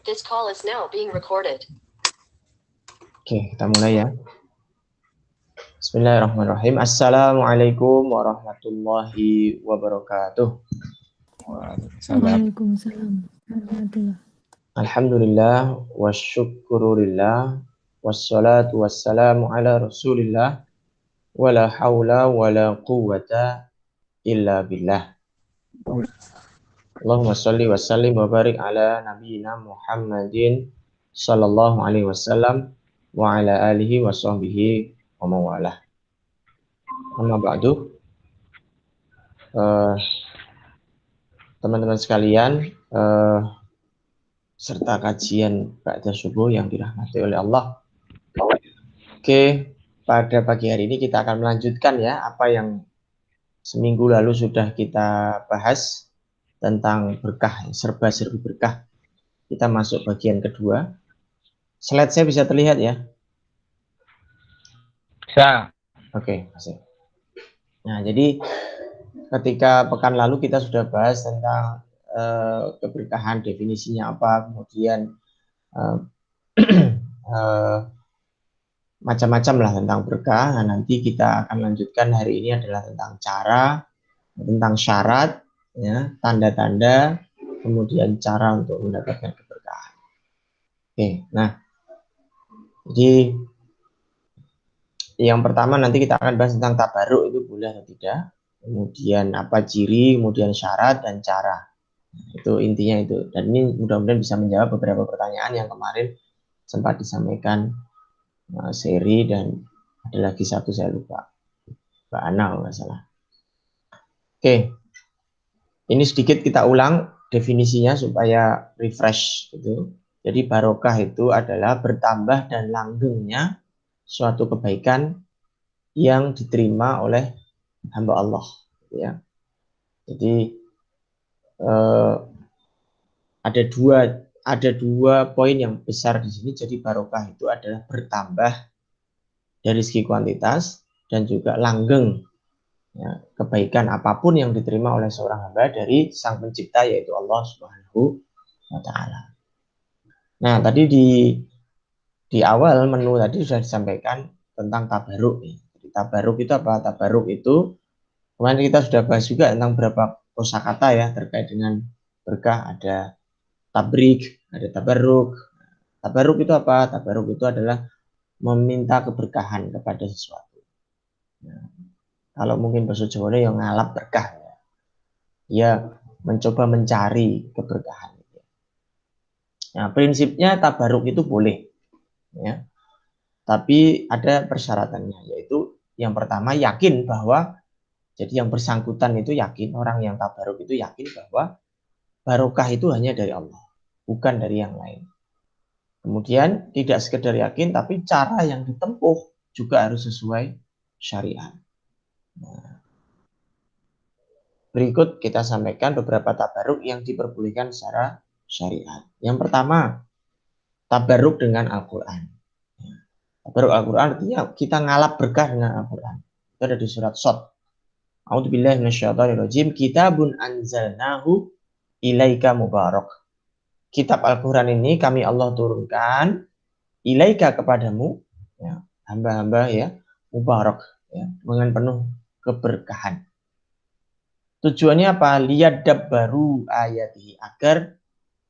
This call is now being recorded. Oke, kita mulai ya. Bismillahirrahmanirrahim. Assalamualaikum warahmatullahi wabarakatuh. Waalaikumsalam warahmatullahi. Alhamdulillah wa syukurillah wassalatu wassalamu ala rasulillah wa la hawla wa la quwwata illa billah. Allahumma salli wa sallim wa barik ala nabiyyina Muhammadin sallallahu alaihi wasallam wa ala alihi wa sahbihi wa mawalah. Amma ba'du. Teman-teman sekalian, serta kajian ba'da subuh yang dirahmati oleh Allah. Oke, pada pagi hari ini kita akan melanjutkan ya apa yang seminggu lalu sudah kita bahas tentang berkah, serba-serbi berkah. Kita masuk bagian kedua. Slide saya bisa terlihat ya? Bisa. Oke, masih. Nah, jadi ketika pekan lalu kita sudah bahas tentang keberkahan, definisinya apa, kemudian macam-macam lah tentang berkah. Nah, nanti kita akan lanjutkan hari ini adalah tentang cara, tentang syarat, ya, tanda-tanda, kemudian cara untuk mendapatkan keberkahan. Oke, nah, jadi yang pertama nanti kita akan bahas tentang tabaruk itu boleh atau tidak, kemudian apa ciri, kemudian syarat dan cara. Itu intinya itu. Dan ini mudah-mudahan bisa menjawab beberapa pertanyaan yang kemarin sempat disampaikan Seri dan ada lagi satu saya lupa, Mbak Ana kalau nggak salah. Oke, ini sedikit kita ulang definisinya supaya refresh gitu. Jadi barokah itu adalah bertambah dan langgengnya suatu kebaikan yang diterima oleh hamba Allah, ya. Jadi ada dua poin yang besar di sini. Jadi barokah itu adalah bertambah dari segi kuantitas dan juga langgeng, ya, kebaikan apapun yang diterima oleh seorang hamba dari Sang Pencipta yaitu Allah Subhanahu wa Ta'ala. Nah, tadi di awal menu tadi sudah disampaikan tentang tabaruk. Jadi, tabaruk itu apa? Tabaruk itu kemarin kita sudah bahas juga tentang beberapa kosakata ya terkait dengan berkah. Ada tabrik, ada tabaruk. Tabaruk itu apa? Tabaruk itu adalah meminta keberkahan kepada sesuatu. Nah, kalau mungkin bahasa Jawa yang ngalap berkah ya. Dia mencoba mencari keberkahan. Nah, prinsipnya tabaruk itu boleh, ya. Tapi ada persyaratannya, yaitu yang pertama yakin bahwa, jadi yang bersangkutan itu yakin, orang yang tabaruk itu yakin bahwa barokah itu hanya dari Allah, bukan dari yang lain. Kemudian tidak sekedar yakin, tapi cara yang ditempuh juga harus sesuai syariat. Nah, berikut kita sampaikan beberapa tabaruk yang diperbolehkan secara syariat. Yang pertama, tabaruk dengan Al-Quran. Tabaruk Al-Quran artinya kita ngalap berkah dengan Al-Quran. Itu ada di surat Shad. A'udzubillahi minasyaitonirrajim. Kitabun anzalnahu ilaika mubarak. Kitab Al-Quran ini kami Allah turunkan ilaika kepadamu, ya, hamba-hamba ya, mubarak, ya, dengan penuh keberkahan. Tujuannya apa? Liyadabbaru ayatihi, agar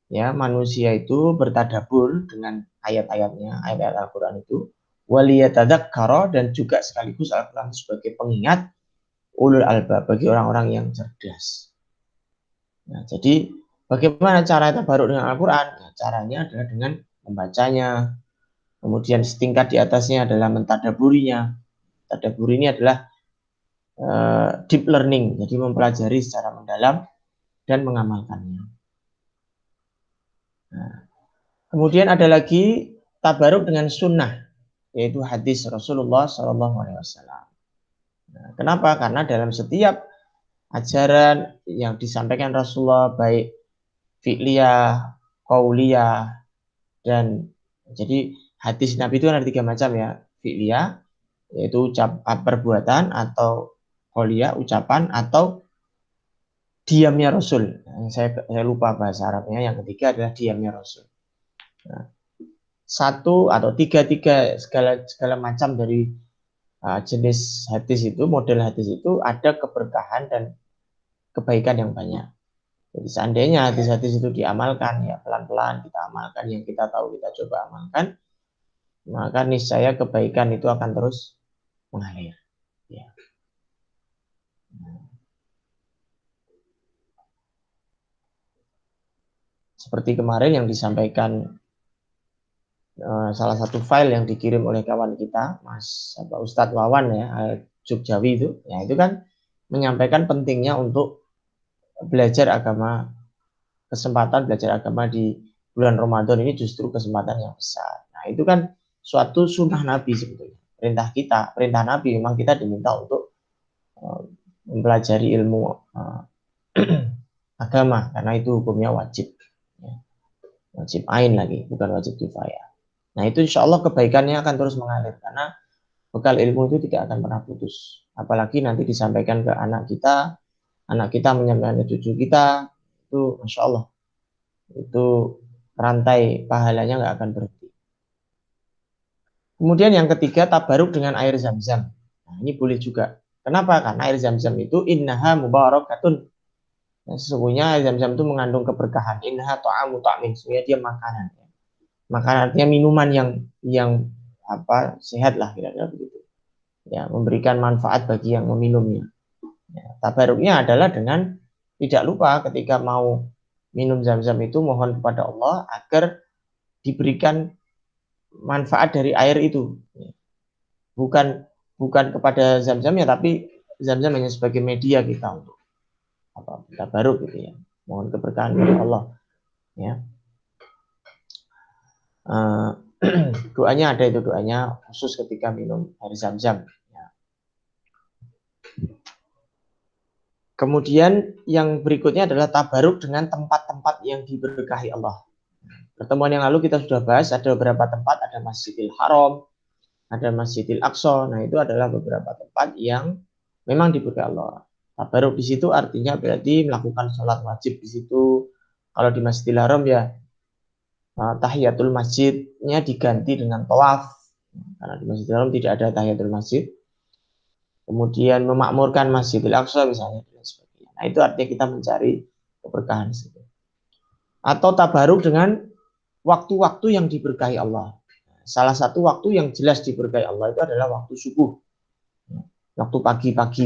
ya manusia itu bertadabbur dengan ayat-ayatnya, ayat-ayat Al-Quran itu. Waliyatadzakkara, dan juga sekaligus Al-Quran sebagai pengingat ulul albab, bagi orang-orang yang cerdas. Nah, jadi bagaimana cara tabaruk dengan Al-Quran? Nah, caranya adalah dengan membacanya. Kemudian setingkat di atasnya adalah mentadaburinya. Tadabur ini adalah deep learning, jadi mempelajari secara mendalam dan mengamalkannya. Nah, kemudian ada lagi tabaruk dengan sunnah, yaitu hadis Rasulullah SAW. Nah, kenapa? Karena dalam setiap ajaran yang disampaikan Rasulullah, baik fi'liyah, qauliyah, dan jadi hadis Nabi itu ada 3 macam ya. Fi'liyah, yaitu perbuatan, atau qauliyah, ucapan, atau diamnya Rasul. Saya lupa bahasa Arabnya. Yang ketiga adalah diamnya Rasul. Nah, satu atau tiga segala macam dari jenis hadis itu, model hadis itu ada keberkahan dan kebaikan yang banyak. Jadi seandainya hadis-hadis itu diamalkan, ya pelan-pelan kita amalkan, yang kita tahu kita coba amalkan, maka niscaya kebaikan itu akan terus mengalir. Ya. Seperti kemarin yang disampaikan salah satu file yang dikirim oleh kawan kita, Mas Ustadz Wawan ya, Jogjawi itu kan menyampaikan pentingnya untuk belajar agama, kesempatan belajar agama di bulan Ramadan ini justru kesempatan yang besar. Nah, itu kan suatu sunnah Nabi sebetulnya. Perintah Nabi memang kita diminta untuk mempelajari ilmu agama karena itu hukumnya wajib. Ya. Wajib ain lagi, bukan wajib kifayah. Nah, itu insya Allah kebaikannya akan terus mengalir karena bekal ilmu itu tidak akan pernah putus. Apalagi nanti disampaikan ke anak kita menyampaikan ke cucu kita, itu masya Allah, itu rantai pahalanya nggak akan berhenti. Kemudian yang ketiga, tabaruk dengan air zam-zam. Nah, ini boleh juga. Kenapa? Karena air zam-zam itu innaha mubarakatun. Nah, sesungguhnya air zam-zam itu mengandung keberkahan. Innaha ta'amu ta'min. Sesungguhnya dia makanan. Makanan artinya minuman yang sehat lah kira-kira begitu. Ya, memberikan manfaat bagi yang meminumnya. Ya, tabaruknya adalah dengan tidak lupa ketika mau minum zam-zam itu mohon kepada Allah agar diberikan manfaat dari air itu. Bukan kepada zam-zamnya, tapi zam-zam hanya sebagai media kita untuk tabaruk gitu ya. Mohon keberkahan dari Allah. Ya. Doanya ada itu, doanya khusus ketika minum air zam-zam. Ya. Kemudian yang berikutnya adalah tabaruk dengan tempat-tempat yang diberkahi Allah. Pertemuan yang lalu kita sudah bahas ada beberapa tempat, ada Masjidil Haram, ada Masjidil Aqsa. Nah, itu adalah beberapa tempat yang memang diberkahi Allah. Tabaruk di situ artinya berarti melakukan sholat wajib di situ. Kalau di Masjidil Haram ya tahiyatul masjidnya diganti dengan tawaf. Karena di Masjidil Haram tidak ada tahiyatul masjid. Kemudian memakmurkan Masjidil Aqsa misalnya dan sebagainya. Nah, itu artinya kita mencari keberkahan di situ. Atau tabaruk dengan waktu-waktu yang diberkahi Allah. Salah satu waktu yang jelas diberkahi Allah itu adalah waktu subuh. Waktu pagi-pagi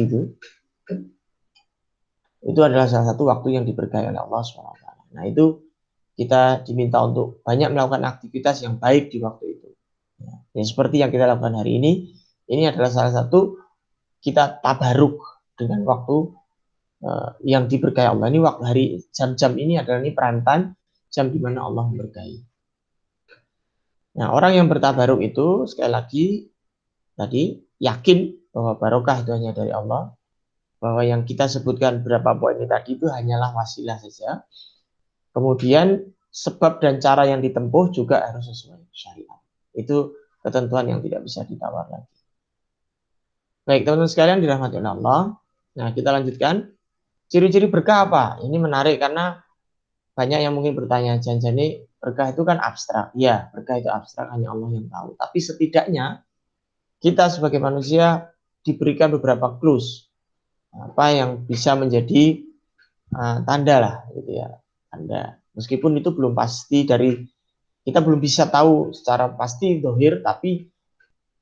itu adalah salah satu waktu yang diberkahi oleh Allah SWT. Nah, itu kita diminta untuk banyak melakukan aktivitas yang baik di waktu itu. Ya, seperti yang kita lakukan hari ini adalah salah satu kita tabaruk dengan waktu yang diberkahi Allah. Ini waktu hari jam-jam ini adalah ini perantan jam di mana Allah memberkahi. Nah, orang yang bertabaruk itu sekali lagi tadi yakin bahwa barokah itu hanya dari Allah, bahwa yang kita sebutkan berapa poin ini tadi itu hanyalah wasilah saja. Kemudian sebab dan cara yang ditempuh juga harus sesuai syariat. Itu ketentuan yang tidak bisa ditawar lagi. Baik, teman-teman sekalian dirahmati Allah. Nah, kita lanjutkan. Ciri-ciri berkah apa? Ini menarik karena banyak yang mungkin bertanya, jangan ini berkah itu kan abstrak. Ya, berkah itu abstrak, hanya Allah yang tahu. Tapi setidaknya kita sebagai manusia diberikan beberapa clues apa yang bisa menjadi tanda lah, gitu ya. Tanda. Meskipun itu belum pasti kita belum bisa tahu secara pasti dohir, tapi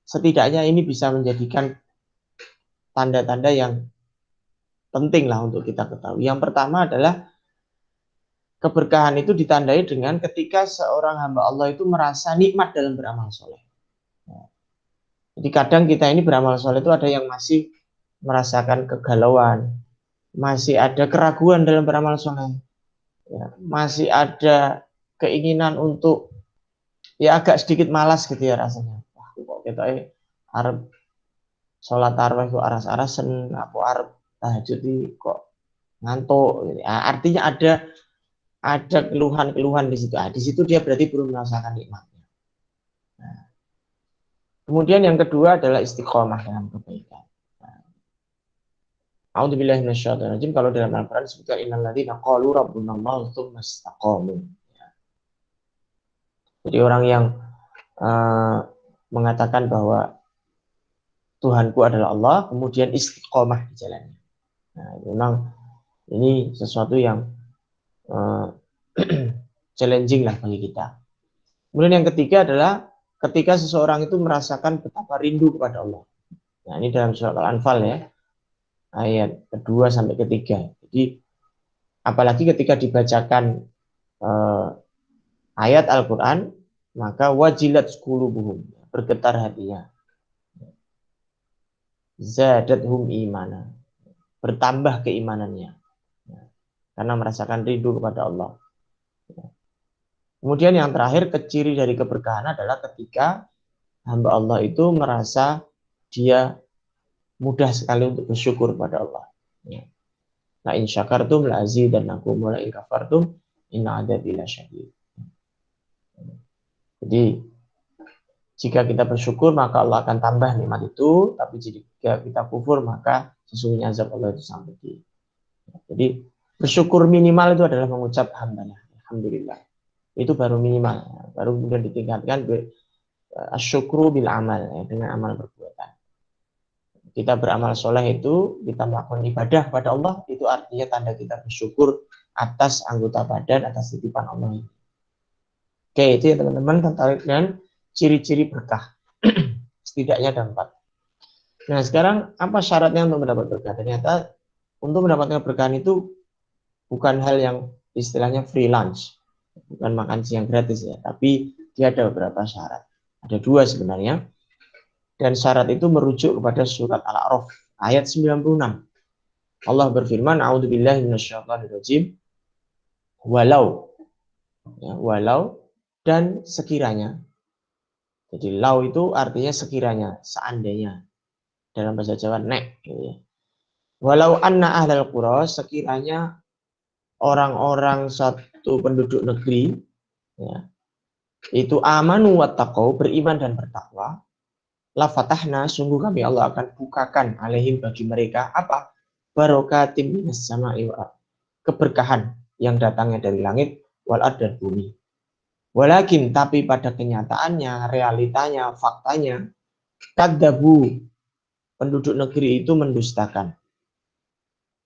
setidaknya ini bisa menjadikan tanda-tanda yang penting lah untuk kita ketahui. Yang pertama adalah keberkahan itu ditandai dengan ketika seorang hamba Allah itu merasa nikmat dalam beramal soleh. Jadi kadang kita ini beramal soleh itu ada yang masih merasakan kegalauan, masih ada keraguan dalam beramal soleh, ya, masih ada keinginan untuk ya agak sedikit malas gitu ya rasanya. Wah, kok kita arep sholat tarawih kok aras-arasen, apa arep tahajud kok ngantuk. Artinya ada keluhan-keluhan di situ. Di situ dia berarti belum merasakan nikmatnya. Nah, kemudian yang kedua adalah istiqomah dalam kebaikan. A'udzubillahi minasyaitonir rajim. Kalau dalam Al-Qur'an disebutkan innal ladzina qalu rabbunallahu tsumma istaqamu. Jadi orang yang mengatakan bahwa Tuhanku adalah Allah, kemudian istiqomah di jalannya. Nah, memang ini sesuatu yang challenging lah bagi kita. Kemudian yang ketiga adalah ketika seseorang itu merasakan betapa rindu kepada Allah. Nah, ini dalam surat Al-Anfal ya, ayat kedua sampai ketiga. Jadi apalagi ketika dibacakan ayat Al-Quran, maka wajilat qulubuhum, bergetar hatinya. Zadathum imana, bertambah keimanannya. Karena merasakan rindu kepada Allah. Kemudian yang terakhir, ciri dari keberkahan adalah ketika hamba Allah itu merasa dia mudah sekali untuk bersyukur pada Allah. La in syakartum la azidannakum wa la in kafartum inna adzabi lasyadid. Jadi jika kita bersyukur maka Allah akan tambah nikmat itu, tapi jika kita kufur maka sesungguhnya azab Allah itu sangat pedih. Jadi bersyukur minimal itu adalah mengucap hamdalah, alhamdulillah. Itu baru minimal, baru kemudian ditingkatkan asyukru bil amal, ya, dengan amal perbuatan. Kita beramal soleh itu, kita melakukan ibadah pada Allah, itu artinya tanda kita bersyukur atas anggota badan, atas titipan Allah. Oke, itu ya teman-teman tertarik dengan ciri-ciri berkah. Setidaknya ada 4. Nah, sekarang apa syaratnya untuk mendapat berkah? Ternyata untuk mendapatkan berkah itu bukan hal yang istilahnya free lunch, bukan makan siang gratis ya, tapi dia ada beberapa syarat. Ada 2 sebenarnya. Dan syarat itu merujuk kepada surat Al-A'raf ayat 96. Allah berfirman, a'udzubillahi minasyaitonirrajim. Walau, ya, walau dan sekiranya. Jadi lau itu artinya sekiranya, seandainya. Dalam bahasa Jawa nek. Gitu ya. Walau anna ahlal qura, sekiranya orang-orang satu penduduk negeri, ya, itu amanu wattaqau, beriman dan bertakwa, la fatahna, sungguh kami Allah akan bukakan alaihim bagi mereka apa? Barokatim minas sama'i wal ardh, keberkahan yang datangnya dari langit wal ardh dan bumi. Walakin tapi pada kenyataannya, realitanya, faktanya, kadzabu, penduduk negeri itu mendustakan.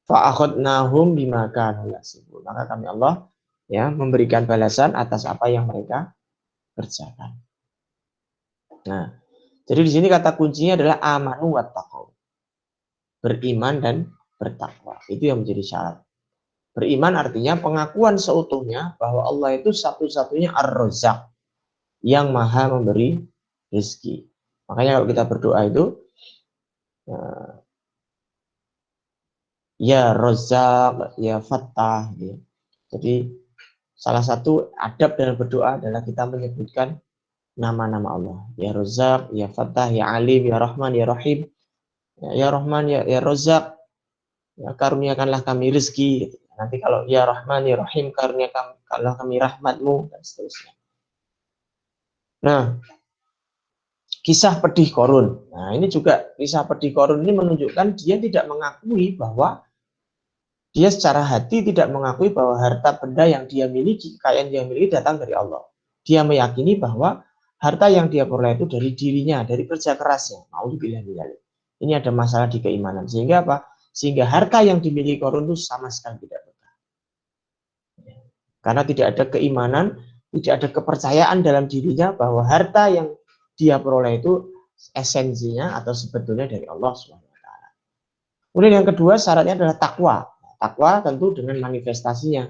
Fa'akhadnahum bima kanu yaksibun. Maka kami Allah ya memberikan balasan atas apa yang mereka kerjakan. Nah, jadi di sini kata kuncinya adalah amanu wattaqau. Beriman dan bertakwa. Itu yang menjadi syarat. Beriman artinya pengakuan seutuhnya bahwa Allah itu satu-satunya Ar-Razzaq, yang maha memberi rezeki. Makanya kalau kita berdoa itu ya Razzaq, ya Fattah. Ya. Jadi salah satu adab dalam berdoa adalah kita menyebutkan nama-nama Allah. Ya Razzaq, ya Fattah, ya Alim, ya Rahman, ya Rahim. Ya Rahman, ya Razzaq, ya karuniakanlah kami rezeki. Nanti kalau ya Rahman, ya Rahim, karuniakanlah kami rahmatmu, dan seterusnya. Nah, kisah pedih Korun. Nah, ini juga kisah pedih Korun ini menunjukkan dia tidak mengakui bahwa dia secara hati tidak mengakui bahwa harta benda yang dia miliki, kekayaan yang dia miliki datang dari Allah. Dia meyakini bahwa harta yang dia peroleh itu dari dirinya, dari kerja kerasnya. Nauzubillah min dzalik. Ini ada masalah di keimanan. Sehingga apa? Sehingga harta yang dimiliki Korun itu sama sekali tidak berkah. Karena tidak ada keimanan, tidak ada kepercayaan dalam dirinya bahwa harta yang dia peroleh itu esensinya atau sebetulnya dari Allah SWT. Kemudian yang kedua syaratnya adalah takwa. Takwa tentu dengan manifestasinya.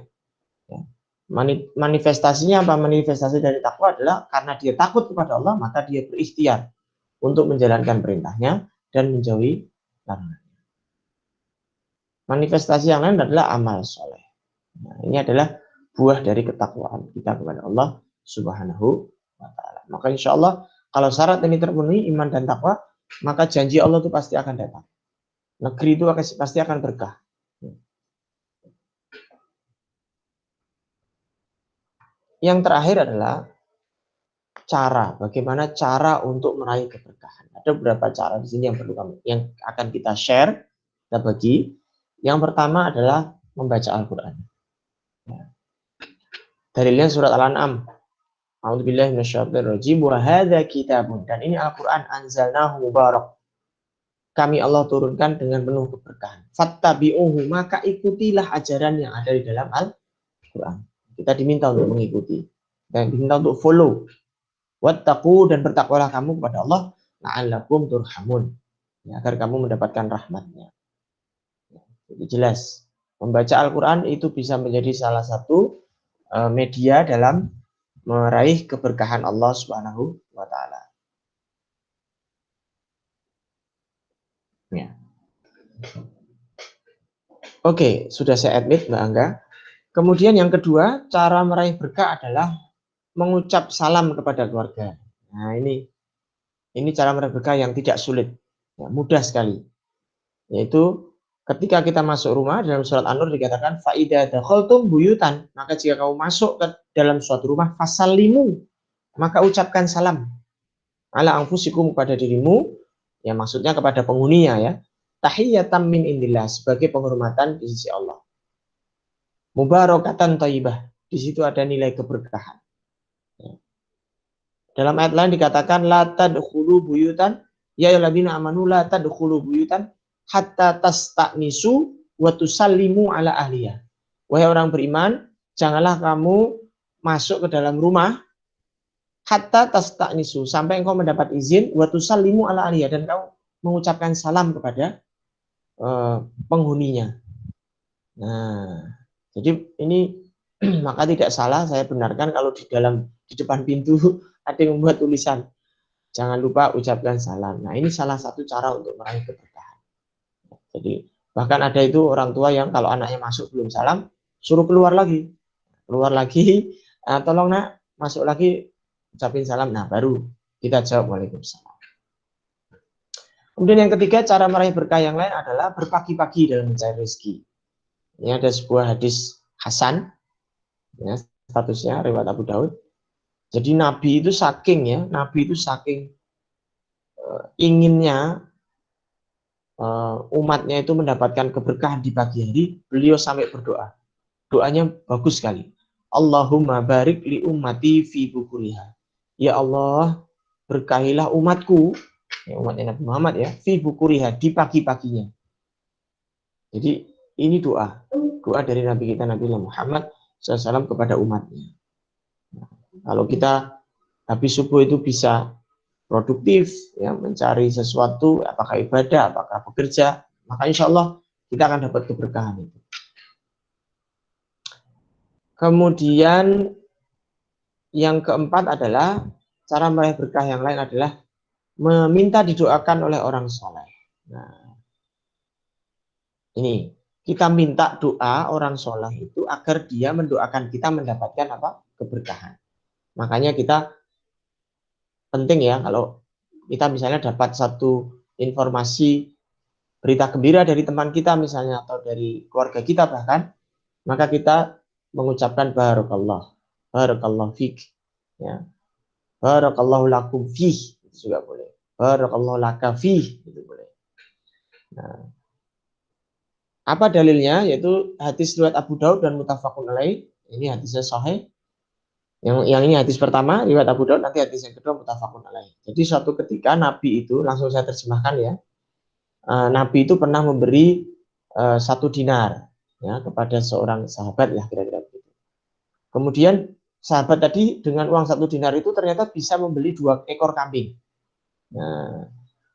Manifestasinya apa? Manifestasi dari takwa adalah karena dia takut kepada Allah, maka dia berikhtiar untuk menjalankan perintahnya dan menjauhi larangannya. Manifestasi yang lain adalah amal soleh. Nah, ini adalah buah dari ketakwaan kita kepada Allah Subhanahu wa Ta'ala. Maka insya Allah kalau syarat ini terpenuhi, iman dan takwa, maka janji Allah itu pasti akan datang. Negeri itu pasti akan berkah. Yang terakhir adalah bagaimana cara untuk meraih keberkahan. Ada beberapa cara di sini yang akan kita share, kita bagi. Yang pertama adalah membaca Al-Quran. Dalilnya surat Al-An'am A'udzubillahi minasyaitonirrajim wa hadza kitabun, dan ini Al-Qur'an anzalnahu mubarak. Kami Allah turunkan dengan penuh keberkahan. Fattabi'uhu, maka ikutilah ajaran yang ada di dalam Al-Qur'an. Kita diminta untuk mengikuti. Dan diminta untuk follow. Wattaqu, dan bertakwalah kamu kepada Allah, la'allakum turhamun. Ya, agar kamu mendapatkan rahmatnya. Jadi jelas, membaca Al-Quran itu bisa menjadi salah satu media dalam meraih keberkahan Allah Subhanahu wa Ta'ala. Ya. Oke, sudah saya admit Mbak Angga. Kemudian yang kedua, cara meraih berkah adalah mengucap salam kepada keluarga. Nah, ini cara meraih berkah yang tidak sulit, ya, mudah sekali. Yaitu ketika kita masuk rumah, dalam surat An-Nur dikatakan faida dakhaltum buyutan, maka jika kamu masuk ke dalam suatu rumah, fasallimu, maka ucapkan salam ala anfusikum, kepada dirimu, ya maksudnya kepada penghuninya, ya, tahiyyatan min indillah, sebagai penghormatan di sisi Allah. Mubarakatan thayyibah, di situ ada nilai keberkahan. Ya. Dalam ayat lain dikatakan la tadkhulu buyutan ya ayyuhalladzina amanu la tadkhulu buyutan hatta tasta'nisu wa tusallimu ala ahliya. Wahai orang beriman, janganlah kamu masuk ke dalam rumah hatta tasta'nisu, sampai engkau mendapat izin, wa tusallimu ala ahliya, dan kau mengucapkan salam kepada penghuninya. Nah, jadi ini maka tidak salah saya benarkan kalau di depan pintu ada yang membuat tulisan jangan lupa ucapkan salam. Nah, ini salah satu cara untuk meraih keberkahan. Jadi bahkan ada itu orang tua yang kalau anaknya masuk belum salam, suruh keluar lagi, tolong nak masuk lagi, ucapin salam. Nah, baru kita jawab waalaikumsalam. Kemudian yang ketiga, cara meraih berkah yang lain adalah berpagi-pagi dalam mencari rezeki. Ini ada sebuah hadis Hasan, ya, statusnya riwayat Abu Daud. Jadi Nabi itu saking inginnya umatnya itu mendapatkan keberkahan di pagi hari, beliau sampai berdoa. Doanya bagus sekali. Allahumma barik li ummati fi bukuriha. Ya Allah, berkahilah umatku, ya, umatnya Nabi Muhammad, ya, fi bukuriha, di pagi-paginya. Jadi ini doa dari Nabi kita Nabi Muhammad SAW kepada umatnya. Nah, kalau kita habis subuh itu bisa produktif, ya, mencari sesuatu, apakah ibadah, apakah bekerja, maka insya Allah kita akan dapat keberkahan itu. Kemudian yang keempat adalah cara meraih berkah yang lain adalah meminta didoakan oleh orang soleh. Nah, ini kita minta doa orang soleh itu agar dia mendoakan kita mendapatkan apa? Keberkahan. Makanya kita penting, ya, kalau kita misalnya dapat satu informasi berita gembira dari teman kita misalnya atau dari keluarga kita bahkan, maka kita mengucapkan barakallah fik, ya, barakallahu lakum fih, itu juga boleh, barakallahu laka fih, itu boleh. Nah, apa dalilnya? Yaitu hadis riwayat Abu Daud dan muttafaqun alaih. Ini hadisnya sahih. Yang ini hadis pertama riwayat Abu Daud, nanti hadis yang kedua muttafaqun alaih. Jadi suatu ketika Nabi itu, langsung saya terjemahkan, ya, Nabi itu pernah memberi 1 dinar, ya, kepada seorang sahabat, ya, kira-kira begitu. Kemudian sahabat tadi dengan uang 1 dinar itu ternyata bisa membeli 2 ekor kambing. Nah,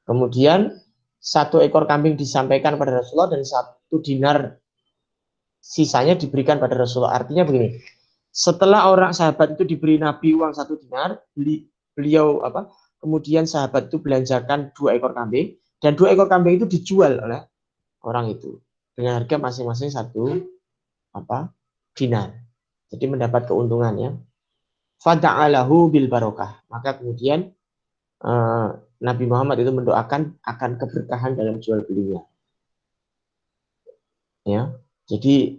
kemudian 1 ekor kambing disampaikan pada Rasulullah dan 1 dinar sisanya diberikan pada Rasulullah. Artinya begini, setelah orang sahabat itu diberi Nabi uang 1 dinar, beliau kemudian sahabat itu belanjakan 2 ekor kambing, dan 2 ekor kambing itu dijual oleh orang itu dengan harga masing-masing 1 dinar. Jadi mendapat keuntungannya. Fada'alahu bil barokah. Maka kemudian Nabi Muhammad itu mendoakan akan keberkahan dalam jual belinya. Ya, jadi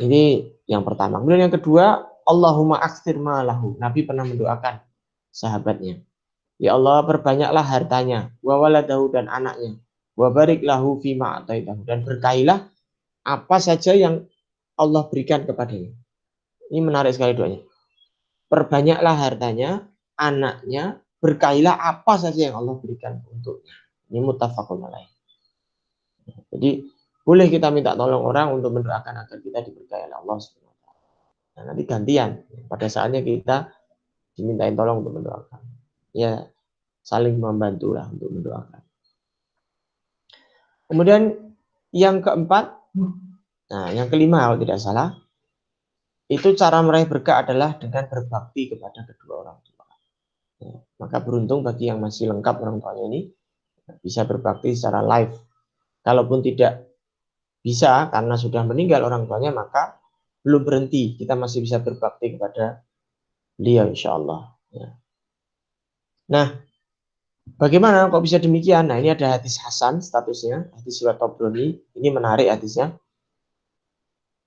ini yang pertama. Kemudian yang kedua, Allahumma aktsir malahu. Nabi pernah mendoakan sahabatnya. Ya Allah, perbanyaklah hartanya, wa waladahu, dan anaknya, wa barik lahu fima ataitahu, dan berkailah apa saja yang Allah berikan kepadanya. Ini menarik sekali doanya. perbanyaklah hartanya, anaknya, berkailah apa saja yang Allah berikan untuknya. Ini muttafaqun alaih. Jadi boleh kita minta tolong orang untuk mendoakan agar kita diberkahi oleh Allah Subhanahu wa taala. Nah, nanti gantian pada saatnya kita dimintain tolong untuk mendoakan. Ya, saling membantulah untuk mendoakan. Kemudian yang keempat, nah yang kelima kalau tidak salah, itu cara meraih berkah adalah dengan berbakti kepada kedua orang tua. Ya, maka beruntung bagi yang masih lengkap orang tuanya ini bisa berbakti secara live. Kalaupun tidak bisa karena sudah meninggal orang tuanya, maka belum berhenti. Kita masih bisa berbakti kepada beliau insya Allah. Ya. Nah, bagaimana kok bisa demikian? Nah, ini ada hadis Hasan statusnya, hadis riwayat Tabrani. Ini menarik hadisnya.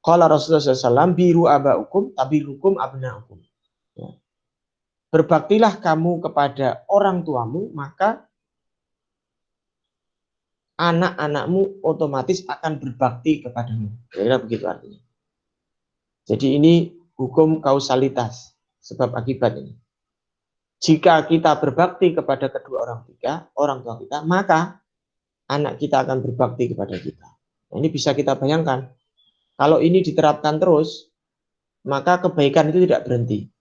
Qala Rasulullah SAW, biru abaukum tabirukum abnaukum. Ya. Berbaktilah kamu kepada orang tuamu, maka anak-anakmu otomatis akan berbakti kepadamu. Kira-kira begitu artinya. Jadi ini hukum kausalitas, sebab akibat ini. Jika kita berbakti kepada kedua orang tua kita, maka anak kita akan berbakti kepada kita. Nah, ini bisa kita bayangkan. Kalau ini diterapkan terus, maka kebaikan itu tidak berhenti.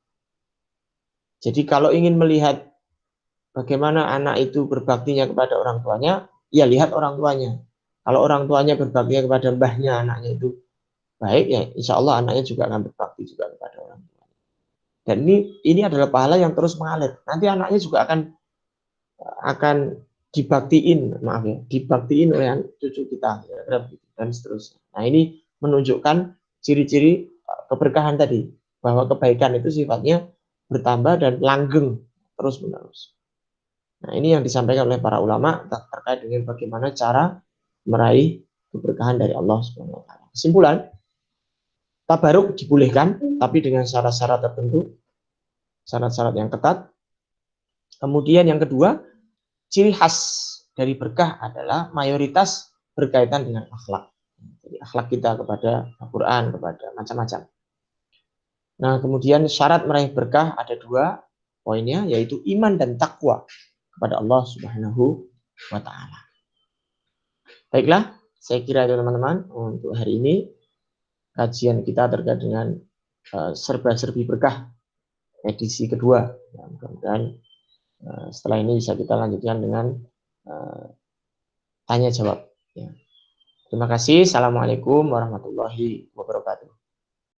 Jadi kalau ingin melihat bagaimana anak itu berbaktinya kepada orang tuanya, ya lihat orang tuanya. Kalau orang tuanya berbaktinya kepada mbahnya, anaknya itu baik, ya insya Allah anaknya juga akan berbakti juga kepada orang tua. Dan ini adalah pahala yang terus mengalir. Nanti anaknya juga akan dibaktiin oleh cucu kita dan seterusnya. Nah, ini menunjukkan ciri-ciri keberkahan tadi, bahwa kebaikan itu sifatnya bertambah dan langgeng terus-menerus. Nah, ini yang disampaikan oleh para ulama terkait dengan bagaimana cara meraih keberkahan dari Allah Subhanahu wa taala. Kesimpulan, tabaruk dibolehkan tapi dengan syarat-syarat tertentu, syarat-syarat yang ketat. Kemudian yang kedua, ciri khas dari berkah adalah mayoritas berkaitan dengan akhlak. Jadi akhlak kita kepada Al-Quran, kepada macam-macam. Nah, kemudian syarat meraih berkah ada dua poinnya, yaitu iman dan takwa kepada Allah Subhanahu wa taala. Baiklah, saya kira itu teman-teman untuk hari ini kajian kita terkait dengan serba-serbi berkah edisi kedua. Ya, mudah-mudahan setelah ini bisa kita lanjutkan dengan tanya jawab. Ya. Terima kasih. Assalamualaikum warahmatullahi wabarakatuh.